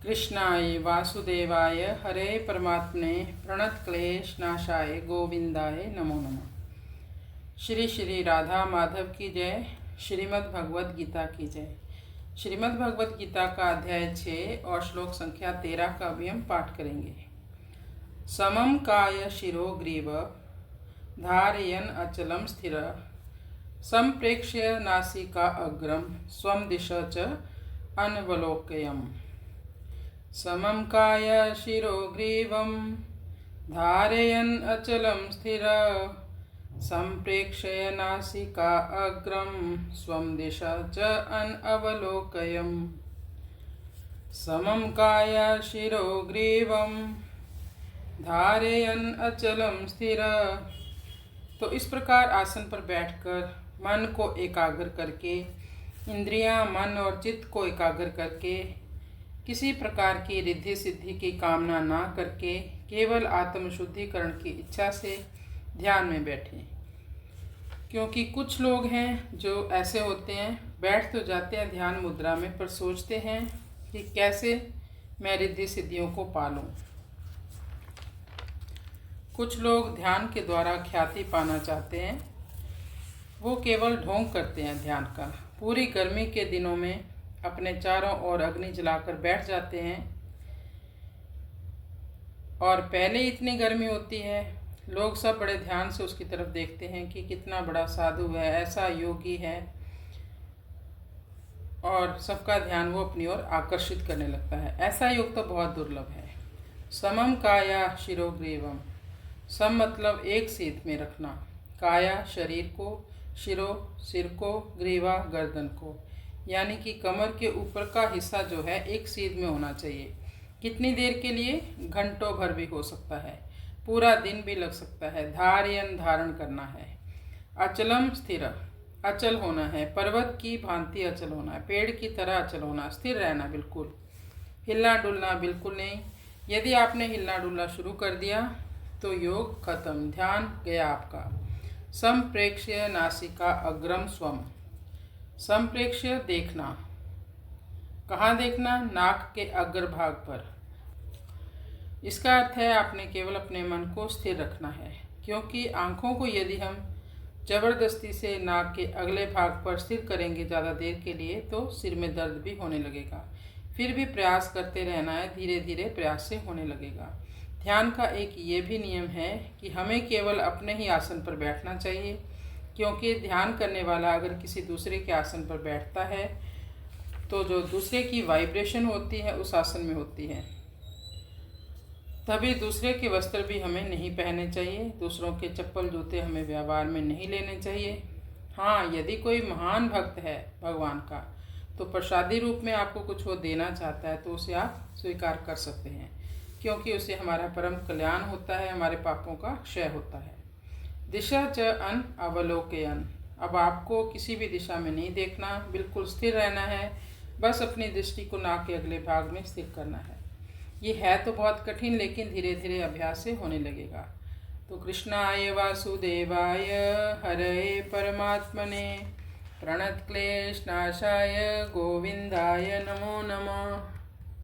कृष्णाय वासुदेवाय हरे परमात्मने प्रणत क्लेश नाशाय गोविंदाय नमो नमः। श्री श्री राधा माधव की जय। श्रीमद् भगवद गीता की जय। श्रीमद् भगवद गीता का अध्याय 6 और श्लोक संख्या 13 का भी हम पाठ करेंगे। समम काय शिरो ग्रीव धारयन अचलम स्थिर संप्रेक्ष्य नासिका अग्रम स्वम दिश च अनवलोकयम्। समं काय शिरोग्रीवं धारयन् अचलं स्थिर संप्रेक्ष्य नासिका अग्रं स्वं दिशा च अनवलोकयम्। समं काय शिरोग्रीवं धारयन् अचलं स्थिर। तो इस प्रकार आसन पर बैठकर मन को एकाग्र करके, इंद्रियां, मन और चित्त को एकाग्र करके, किसी प्रकार की रिद्धि सिद्धि की कामना ना करके केवल आत्म शुद्धिकरण की इच्छा से ध्यान में बैठें। क्योंकि कुछ लोग हैं जो ऐसे होते हैं, बैठ तो जाते हैं ध्यान मुद्रा में, पर सोचते हैं कि कैसे मैं रिद्धि सिद्धियों को पालूं। कुछ लोग ध्यान के द्वारा ख्याति पाना चाहते हैं, वो केवल ढोंग करते हैं ध्यान का। पूरी गर्मी के दिनों में अपने चारों ओर अग्नि जलाकर बैठ जाते हैं और पहले इतनी गर्मी होती है, लोग सब बड़े ध्यान से उसकी तरफ देखते हैं कि कितना बड़ा साधु है, ऐसा योगी है, और सबका ध्यान वो अपनी ओर आकर्षित करने लगता है। ऐसा योग तो बहुत दुर्लभ है। समम काया शिरोग्रीवम। सम मतलब एक सीध में रखना, काया शरीर को, शिरो सिर को, ग्रीवा गर्दन को, यानी कि कमर के ऊपर का हिस्सा जो है एक सीध में होना चाहिए। कितनी देर के लिए? घंटों भर भी हो सकता है, पूरा दिन भी लग सकता है। धारयन धारण करना है। अचलम स्थिर, अचल होना है, पर्वत की भांति अचल होना है, पेड़ की तरह अचल होना, स्थिर रहना, बिल्कुल हिलना डुलना बिल्कुल नहीं। यदि आपने हिलना डुलना शुरू कर दिया तो योग खत्म, ध्यान गया आपका। संप्रेक्ष्य नासिका अग्रम स्वम। संप्रेक्ष्य देखना, कहाँ देखना? नाक के अग्रभाग पर। इसका अर्थ है आपने केवल अपने मन को स्थिर रखना है, क्योंकि आँखों को यदि हम जबरदस्ती से नाक के अगले भाग पर स्थिर करेंगे ज़्यादा देर के लिए तो सिर में दर्द भी होने लगेगा। फिर भी प्रयास करते रहना है, धीरे धीरे प्रयास से होने लगेगा। ध्यान का एक ये भी नियम है कि हमें केवल अपने ही आसन पर बैठना चाहिए, क्योंकि ध्यान करने वाला अगर किसी दूसरे के आसन पर बैठता है तो जो दूसरे की वाइब्रेशन होती है उस आसन में होती है। तभी दूसरे के वस्त्र भी हमें नहीं पहनने चाहिए, दूसरों के चप्पल जूते हमें व्यवहार में नहीं लेने चाहिए। हाँ, यदि कोई महान भक्त है भगवान का तो प्रसादी रूप में आपको कुछ वो देना चाहता है तो उसे आप स्वीकार कर सकते हैं, क्योंकि उससे हमारा परम कल्याण होता है, हमारे पापों का क्षय होता है। दिशा च अन अवलोकयन। अब आपको किसी भी दिशा में नहीं देखना, बिल्कुल स्थिर रहना है, बस अपनी दृष्टि को नाक के अगले भाग में स्थिर करना है। ये है तो बहुत कठिन, लेकिन धीरे धीरे अभ्यास से होने लगेगा। तो कृष्णाय वासुदेवाय हरे परमात्मने प्रणत क्लेश नाशाय गोविंदाय नमो नमः।